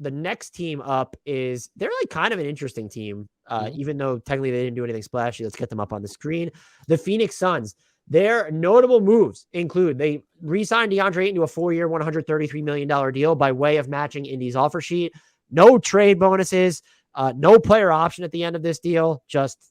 the next team up they're like kind of an interesting team, even though technically they didn't do anything splashy. Let's get them up on the screen. The Phoenix Suns. Their notable moves include they re-signed DeAndre Ayton to a 4-year, $133 million deal by way of matching Indy's offer sheet. No trade bonuses, no player option at the end of this deal. Just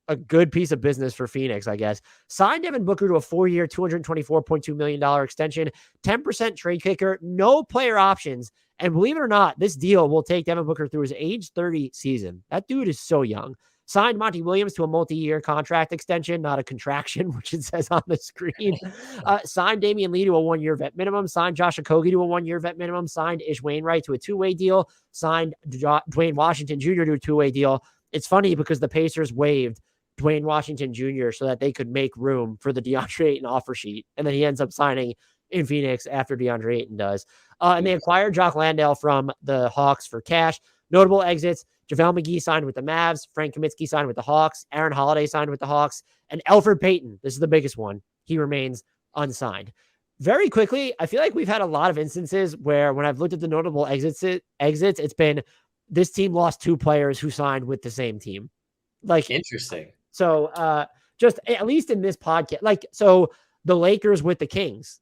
a good piece of business for Phoenix, I guess. Signed Devin Booker to a 4-year, $224.2 million extension, 10% trade kicker, no player options. And believe it or not, this deal will take Devin Booker through his age 30 season. That dude is so young. Signed Monty Williams to a multi-year contract extension, not a contraction, which it says on the screen. Signed Damian Lee to a 1-year vet minimum. Signed Josh Okogie to a 1-year vet minimum. Signed Ish Wainwright to a 2-way deal. Signed Dwayne Washington Jr. to a 2-way deal. It's funny because the Pacers waived Dwayne Washington Jr. so that they could make room for the DeAndre Ayton offer sheet. And then he ends up signing in Phoenix after DeAndre Ayton does. And they acquired Jock Landale from the Hawks for cash. Notable exits: JaVale McGee signed with the Mavs, Frank Kaminsky signed with the Hawks, Aaron Holiday signed with the Hawks, and Elfrid Payton, this is the biggest one, he remains unsigned. Very quickly, I feel like we've had a lot of instances where when I've looked at the notable exits, it's been this team lost 2 players who signed with the same team. Like, interesting. So just at least in this podcast, like, so the Lakers with the Kings.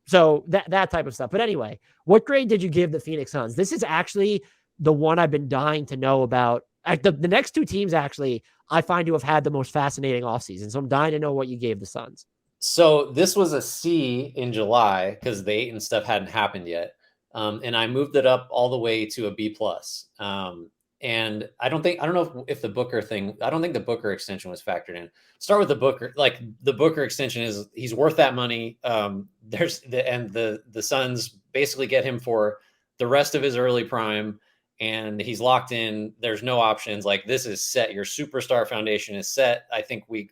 So that type of stuff. But anyway, what grade did you give the Phoenix Suns? This is actually the one I've been dying to know about. The next 2 teams, actually, I find to have had the most fascinating offseason. So I'm dying to know what you gave the Suns. So this was a C in July because the Ayton stuff hadn't happened yet. And I moved it up all the way to a B+. And I don't know if the Booker thing, I don't think the Booker extension was factored in. Start with the Booker. Like, the Booker extension he's worth that money. The Suns basically get him for the rest of his early prime, and he's locked in. There's no options. Like, this is set. Your superstar foundation is set. I think we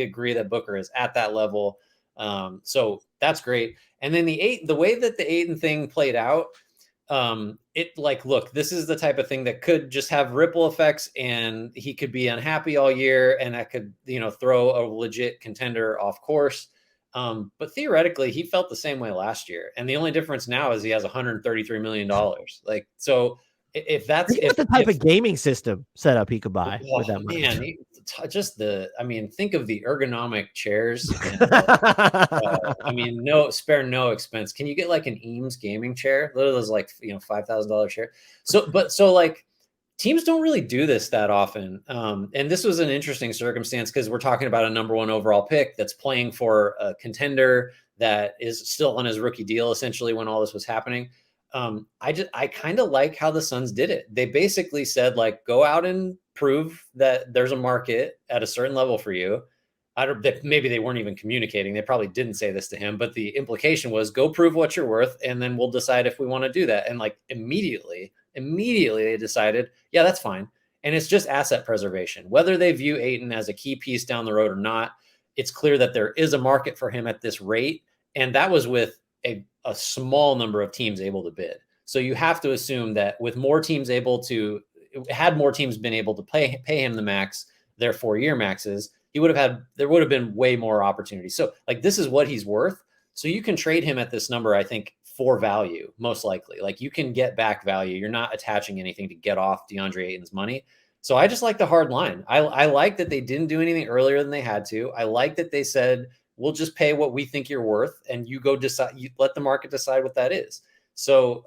agree that Booker is at that level. So that's great. And then the way that the Ayton thing played out, look, this is the type of thing that could just have ripple effects, and he could be unhappy all year, and that could, throw a legit contender off course. But theoretically, he felt the same way last year. And the only difference now is he has $133 million. Like, so if that's the type of gaming system setup he could buy with that money. Man, think of the ergonomic chairs. And, spare no expense. Can you get like an Eames gaming chair? Those like, $5,000 chair. So like, teams don't really do this that often. And this was an interesting circumstance because we're talking about a number 1 overall pick that's playing for a contender that is still on his rookie deal, essentially, when all this was happening. I kind of like how the Suns did it. They basically said, like, go out and prove that there's a market at a certain level for you. Maybe they weren't even communicating. They probably didn't say this to him, but the implication was, go prove what you're worth, and then we'll decide if we want to do that. And like, immediately they decided, yeah, that's fine. And it's just asset preservation. Whether they view Ayton as a key piece down the road or not, it's clear that there is a market for him at this rate. And that was with a small number of teams able to bid. So you have to assume that with more teams been able to pay him the max, their 4-year maxes, there would have been way more opportunities. So like, this is what he's worth. So you can trade him at this number, I think, for value, most likely. Like, you can get back value. You're not attaching anything to get off DeAndre Ayton's money. So I just like the hard line. I like that they didn't do anything earlier than they had to. I like that they said, we'll just pay what we think you're worth, and you go decide. You let the market decide what that is. So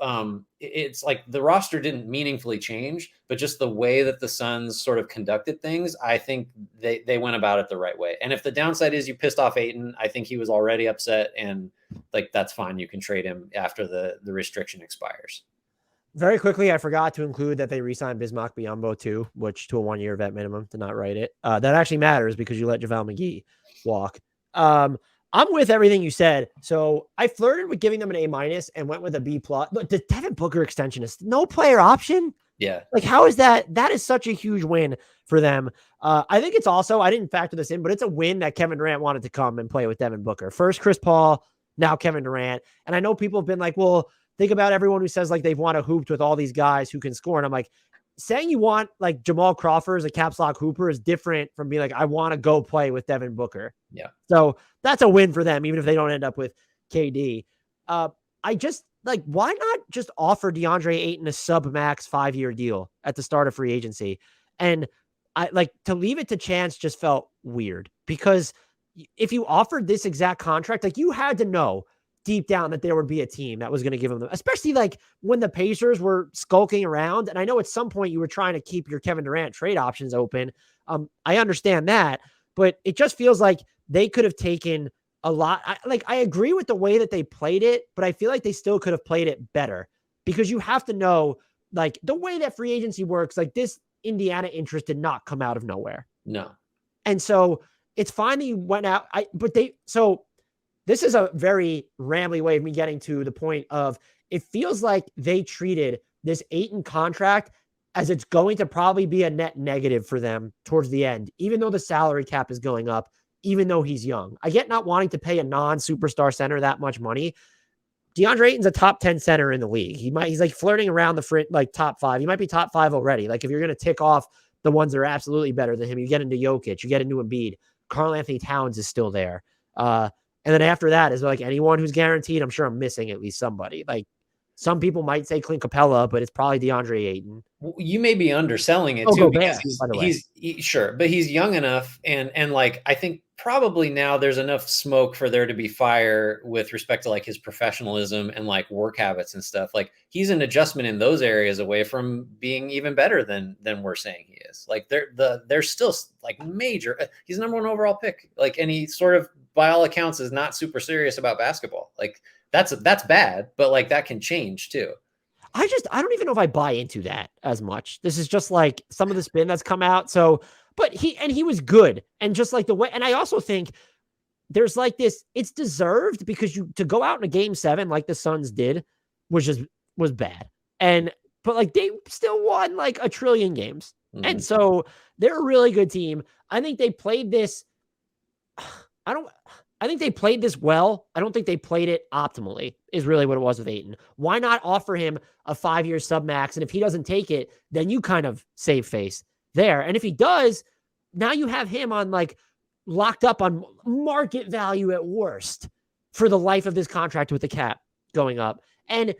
it's like the roster didn't meaningfully change, but just the way that the Suns sort of conducted things, I think they went about it the right way. And if the downside is you pissed off Ayton, I think he was already upset, and like, that's fine. You can trade him after the restriction expires. Very quickly, I forgot to include that they re-signed Bismack Biyombo too, which to a 1-year vet minimum, to not write it. That actually matters because you let JaVale McGee walk. I'm with everything you said. So I flirted with giving them an A- and went with a B+. But the Devin Booker extension is no player option. Yeah. Like, how is that? That is such a huge win for them. I think it's also, I didn't factor this in, but it's a win that Kevin Durant wanted to come and play with Devin Booker. First Chris Paul, now Kevin Durant. And I know people have been like, well, think about everyone who says like they've won a hooped with all these guys who can score. And I'm like, saying you want like Jamal Crawford as a caps lock hooper is different from being like, I want to go play with Devin Booker. Yeah. So that's a win for them, even if they don't end up with KD. I just like, why not just offer DeAndre Ayton a sub-max 5-year deal at the start of free agency? And I like to leave it to chance just felt weird because if you offered this exact contract, like you had to know deep down that there would be a team that was going to give him, especially like when the Pacers were skulking around. And I know at some point you were trying to keep your Kevin Durant trade options open. I understand that, but it just feels like they could have taken a lot. I agree with the way that they played it, but I feel like they still could have played it better because you have to know, like, the way that free agency works, like this Indiana interest did not come out of nowhere. No. And so it's fine that you went out. So this is a very rambly way of me getting to the point of it feels like they treated this Ayton contract as it's going to probably be a net negative for them towards the end, even though the salary cap is going up, even though he's young. I get not wanting to pay a non-superstar center that much money. DeAndre Ayton's a top 10 center in the league. He's like flirting around the front, like top 5. He might be top 5 already. Like if you're going to tick off the ones that are absolutely better than him, you get into Jokic, you get into Embiid. Karl Anthony Towns is still there. And then after that is like anyone who's guaranteed. I'm sure I'm missing at least somebody. Like some people might say Clint Capella, but it's probably DeAndre Ayton. You may be underselling it too, because by the way. Sure, but he's young enough, and like I think probably now there's enough smoke for there to be fire with respect to like his professionalism and like work habits and stuff. Like he's an adjustment in those areas away from being even better than we're saying he is. Like they're still like major. He's number 1 overall pick. Like, and he sort of by all accounts is not super serious about basketball. Like that's bad, but like that can change too. I don't even know if I buy into that as much. This is just like some of the spin that's come out. So, but he was good. And just like the way, and I also think there's like this, it's deserved because to go out in a game 7, like the Suns did, was bad. But like they still won like a trillion games. Mm-hmm. And so they're a really good team. I think they played this. I think they played this well. I don't think they played it optimally is really what it was with Ayton. Why not offer him a 5-year submax? And if he doesn't take it, then you kind of save face there. And if he does, now you have him on like locked up on market value at worst for the life of this contract with the cap going up. And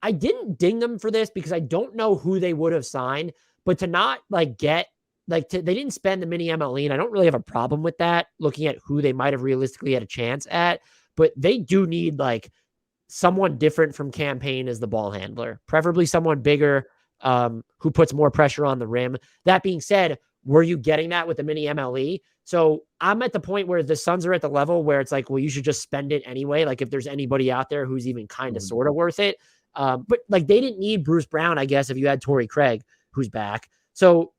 I didn't ding them for this because I don't know who they would have signed, but to not like get they didn't spend the mini MLE, and I don't really have a problem with that, looking at who they might have realistically had a chance at, but they do need like someone different from campaign as the ball handler, preferably someone bigger who puts more pressure on the rim. That being said, were you getting that with the mini MLE? So I'm at the point where the Suns are at the level where it's like, well, you should just spend it anyway. Like if there's anybody out there who's even kind of sort of worth it. But like they didn't need Bruce Brown, I guess, if you had Torrey Craig, who's back. So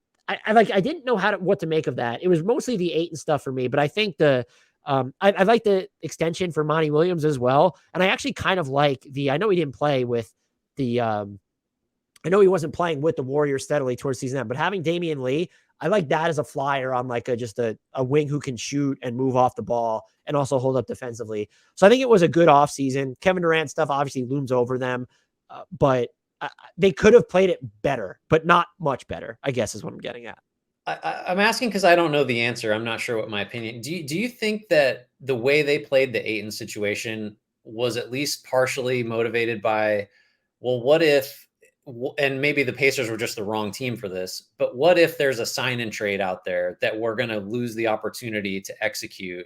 I didn't know what to make of that. It was mostly the Ayton stuff for me, but I think I like the extension for Monty Williams as well. And I actually kind of like I know he didn't play with I know he wasn't playing with the Warriors steadily towards season end, but having Damian Lee, I like that as a flyer on like just a wing who can shoot and move off the ball and also hold up defensively. So I think it was a good offseason. Kevin Durant stuff obviously looms over them, but they could have played it better, but not much better, I guess is what I'm getting at. I'm asking because I don't know the answer. I'm not sure what my opinion. Do you think that the way they played the Ayton situation was at least partially motivated by, well, what if, and maybe the Pacers were just the wrong team for this, but what if there's a sign and trade out there that we're going to lose the opportunity to execute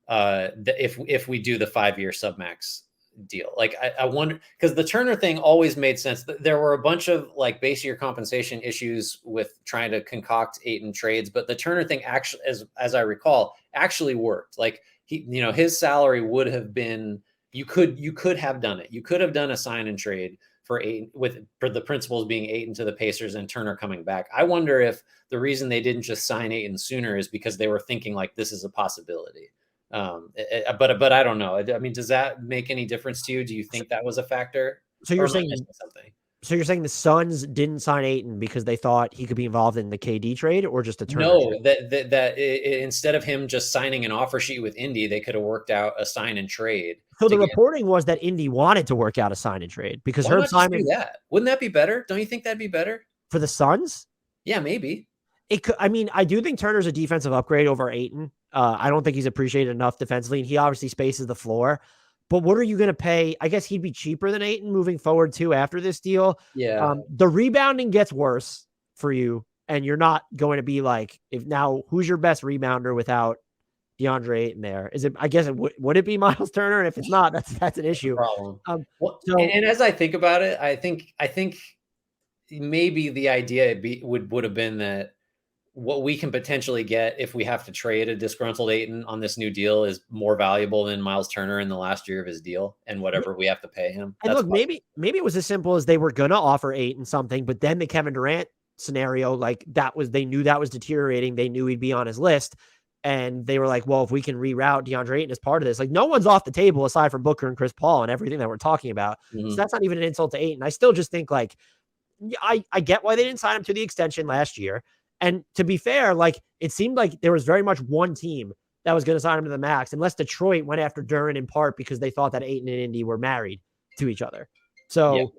if we do the 5-year submax deal? Like I wonder, because the Turner thing always made sense. There were a bunch of like base year compensation issues with trying to concoct Ayton trades, but the Turner thing actually, as I recall, actually worked. Like his salary would have been, you could have done it. You could have done a sign and trade for Ayton for the principals being Ayton to the Pacers and Turner coming back. I wonder if the reason they didn't just sign Ayton sooner is because they were thinking like this is a possibility. But I don't know. I mean, does that make any difference to you? Do you think that was a factor? So you're saying something? So you're saying the Suns didn't sign Ayton because they thought he could be involved in the KD trade, or just a Turner trade? that instead of him just signing an offer sheet with Indy, they could have worked out a sign and trade. So the reporting was that Indy wanted to work out a sign and trade because Herb Simon. Wouldn't that be better? Don't you think that'd be better for the Suns? Yeah, maybe. It could. I mean, I do think Turner's a defensive upgrade over Ayton. I don't think he's appreciated enough defensively, and he obviously spaces the floor. But what are you going to pay? I guess he'd be cheaper than Ayton moving forward too after this deal. Yeah. The rebounding gets worse for you, and you're not going to be like, if now who's your best rebounder without DeAndre Ayton there? Is it? I guess it would it be Miles Turner? And if it's not, that's an issue. Problem. Well, So and as I think about it, I think maybe the idea would have been that what we can potentially get if we have to trade a disgruntled Ayton on this new deal is more valuable than Miles Turner in the last year of his deal and whatever we have to pay him. and That's look, maybe it was as simple as they were gonna offer Ayton something, but then the Kevin Durant scenario, like they knew that was deteriorating. They knew he'd be on his list. And they were like, well, if we can reroute DeAndre Ayton as part of this, like no one's off the table aside from Booker and Chris Paul and everything that we're talking about. So that's not even an insult to Ayton. I still just think like, I get why they didn't sign him to the extension last year. And to be fair, like it seemed like there was very much one team that was going to sign him to the max, unless Detroit went after Durant in part because they thought that Ayton and Indy were married to each other. So,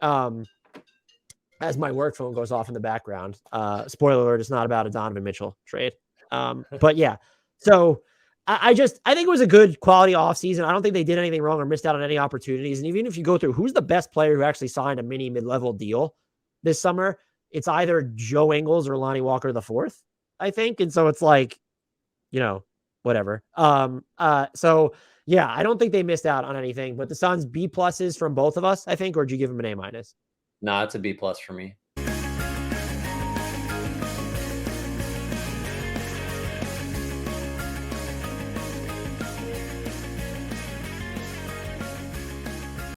as my work phone goes off in the background, spoiler alert, it's not about a Donovan Mitchell trade. But yeah, so I think it was a good quality offseason. I don't think they did anything wrong or missed out on any opportunities. And even if you go through who's the best player who actually signed a mid-level deal this summer, it's either Joe Ingles or Lonnie Walker the fourth, I think. And so it's like, whatever. So yeah, I don't think they missed out on anything, but the Suns B pluses from both of us, I think, or did you give them an A minus? No, it's a B plus for me.